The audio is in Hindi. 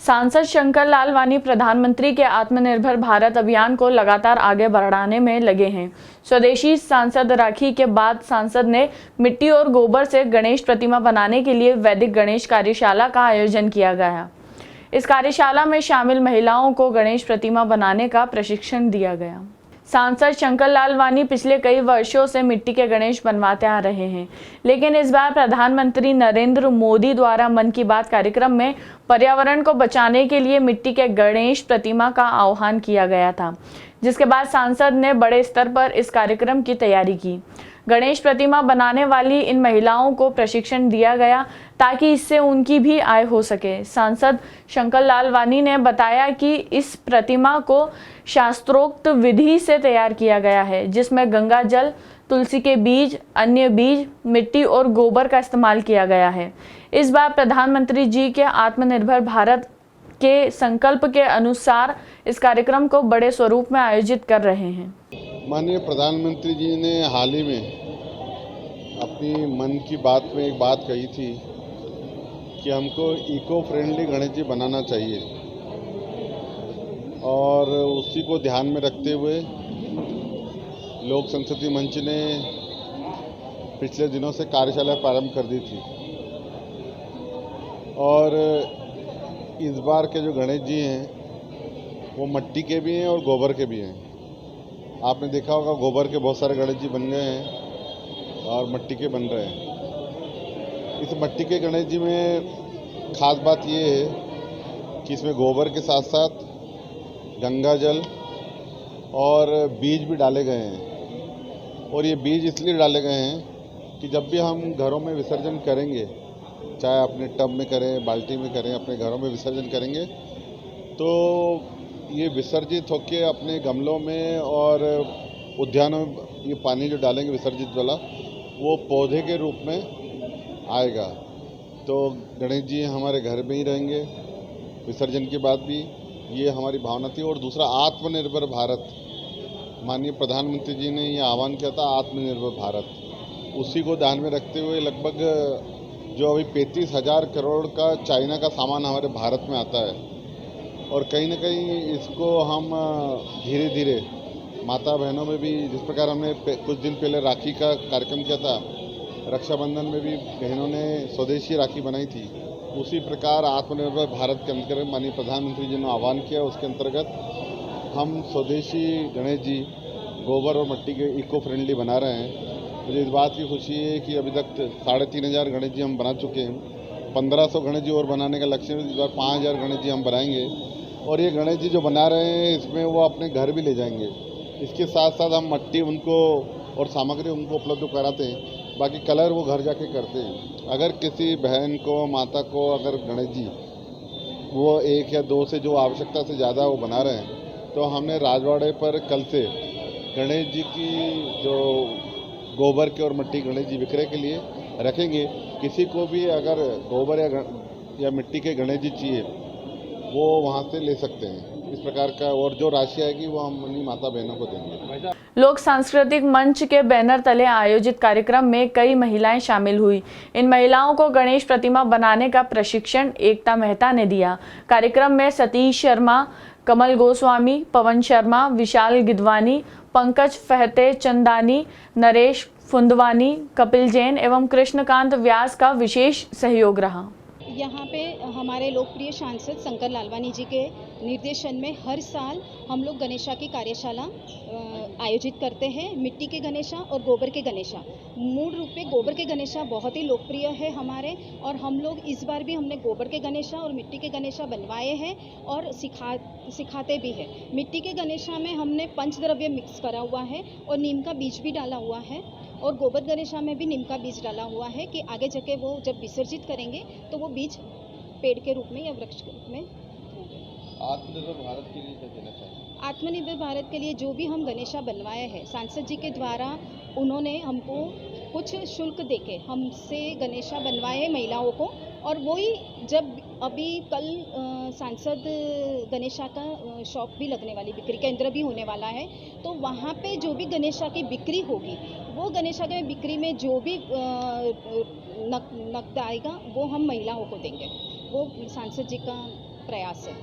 सांसद शंकर लालवानी प्रधानमंत्री के आत्मनिर्भर भारत अभियान को लगातार आगे बढ़ाने में लगे हैं। स्वदेशी सांसद राखी के बाद सांसद ने मिट्टी और गोबर से गणेश प्रतिमा बनाने के लिए वैदिक गणेश कार्यशाला का आयोजन किया गया। इस कार्यशाला में शामिल महिलाओं को गणेश प्रतिमा बनाने का प्रशिक्षण दिया गया। सांसद शंकर लालवानी पिछले कई वर्षों से मिट्टी के गणेश बनवाते आ रहे हैं, लेकिन इस बार प्रधानमंत्री नरेंद्र मोदी द्वारा मन की बात कार्यक्रम में पर्यावरण को बचाने के लिए मिट्टी के गणेश प्रतिमा का आह्वान किया गया था, जिसके बाद सांसद ने बड़े स्तर पर इस कार्यक्रम की तैयारी की। गणेश प्रतिमा बनाने वाली इन महिलाओं को प्रशिक्षण दिया गया ताकि इससे उनकी भी आय हो सके। सांसद शंकर लालवानी ने बताया कि इस प्रतिमा को शास्त्रोक्त विधि से तैयार किया गया है, जिसमें गंगा जल, तुलसी के बीज, अन्य बीज, मिट्टी और गोबर का इस्तेमाल किया गया है। इस बार प्रधानमंत्री जी के आत्मनिर्भर भारत के संकल्प के अनुसार इस कार्यक्रम को बड़े स्वरूप में आयोजित कर रहे हैं। माननीय प्रधानमंत्री जी ने हाल ही में अपनी मन की बात में एक बात कही थी कि हमको इको फ्रेंडली गणेश जी बनाना चाहिए, और उसी को ध्यान में रखते हुए लोक संस्कृति मंच ने पिछले दिनों से कार्यशाला प्रारंभ कर दी थी। और इस बार के जो गणेश जी हैं वो मिट्टी के भी हैं और गोबर के भी हैं। आपने देखा होगा गोबर के बहुत सारे गणेश जी बन गए हैं और मिट्टी के बन रहे हैं। इस मिट्टी के गणेश जी में खास बात ये है कि इसमें गोबर के साथ साथ गंगा जल और बीज भी डाले गए हैं। और ये बीज इसलिए डाले गए हैं कि जब भी हम घरों में विसर्जन करेंगे, चाहे अपने टब में करें, बाल्टी में करें, अपने घरों में विसर्जन करेंगे, तो ये विसर्जित होके अपने गमलों में और उद्यानों में ये पानी जो डालेंगे विसर्जित वाला, वो पौधे के रूप में आएगा। तो गणेश जी हमारे घर में ही रहेंगे विसर्जन के बाद भी, ये हमारी भावना थी। और दूसरा, आत्मनिर्भर भारत, माननीय प्रधानमंत्री जी ने ये आह्वान किया था, आत्मनिर्भर भारत, उसी को ध्यान में रखते हुए लगभग जो अभी 35,000 करोड़ का चाइना का सामान हमारे भारत में आता है, और कहीं ना कहीं इसको हम धीरे धीरे माता बहनों में भी, जिस प्रकार हमने कुछ दिन पहले राखी का कार्यक्रम किया था, रक्षाबंधन में भी बहनों ने स्वदेशी राखी बनाई थी, उसी प्रकार आत्मनिर्भर भारत के अंतर्गत माननीय प्रधानमंत्री जी ने आह्वान किया। उसके अंतर्गत हम स्वदेशी गणेश जी गोबर और मिट्टी के इको फ्रेंडली बना रहे हैं। मुझे इस बात की खुशी है कि अभी तक 3,500 गणेश जी हम बना चुके हैं। 1,500 गणेश जी और बनाने का लक्ष्य है। इस बार 5,000 गणेश जी हम बनाएंगे, और ये गणेश जी जो बना रहे हैं इसमें वो अपने घर भी ले जाएंगे। इसके साथ साथ हम मिट्टी उनको और सामग्री उनको उपलब्ध कराते हैं, बाकी कलर वो घर जाके करते हैं। अगर किसी बहन को, माता को अगर गणेश जी वो 1 या 2 से जो आवश्यकता से ज़्यादा वो बना रहे हैं, तो हमने राजवाड़े पर कल से गणेश जी की जो गोबर के और मिट्टी गणेश जी विक्रय के लिए रखेंगे। किसी को भी अगर गोबर या मिट्टी के गणेश जी चाहिए वो वहाँ से ले सकते हैं। इस प्रकार का, और जो राशि आएगी वो हम अपनी माता बहनों को देंगे। लोक सांस्कृतिक मंच के बैनर तले आयोजित कार्यक्रम में कई महिलाएं शामिल हुई। इन महिलाओं को गणेश प्रतिमा बनाने का प्रशिक्षण एकता मेहता ने दिया। कार्यक्रम में सतीश शर्मा, कमल गोस्वामी, पवन शर्मा, विशाल गिदवानी, पंकज फहते चंदानी, नरेश फुंदवानी, कपिल जैन एवं कृष्णकांत व्यास का विशेष सहयोग रहा। यहाँ पे हमारे लोकप्रिय सांसद शंकर लालवानी जी के निर्देशन में हर साल हम लोग गणेशा की कार्यशाला आयोजित करते हैं। मिट्टी के गणेशा और गोबर के गणेशा, मूल रूप में गोबर के गणेशा बहुत ही लोकप्रिय है हमारे, और हम लोग इस बार भी हमने गोबर के गणेशा और मिट्टी के गणेशा बनवाए हैं और सिखाते भी हैं। मिट्टी के गणेशा में हमने पंचद्रव्य मिक्स करा हुआ है और नीम का बीज भी डाला हुआ है, और गोबर गणेशा में भी नीम का बीज डाला हुआ है कि आगे जाके वो जब विसर्जित करेंगे तो वो बीज पेड़ के रूप में या वृक्ष के रूप में। आत्मनिर्भर भारत के लिए क्या कहना चाहिए? आत्मनिर्भर भारत के लिए जो भी हम गणेशा बनवाए हैं, सांसद जी के द्वारा उन्होंने हमको कुछ शुल्क देके हमसे गणेशा बनवाए महिलाओं को, और वही जब अभी कल सांसद गणेशा का शॉप भी लगने वाली, बिक्री केंद्र भी होने वाला है, तो वहाँ पे जो भी गणेशा की बिक्री होगी, वो गणेशा के बिक्री में जो भी नकद आएगा वो हम महिलाओं को देंगे। वो सांसद जी का प्रयास है।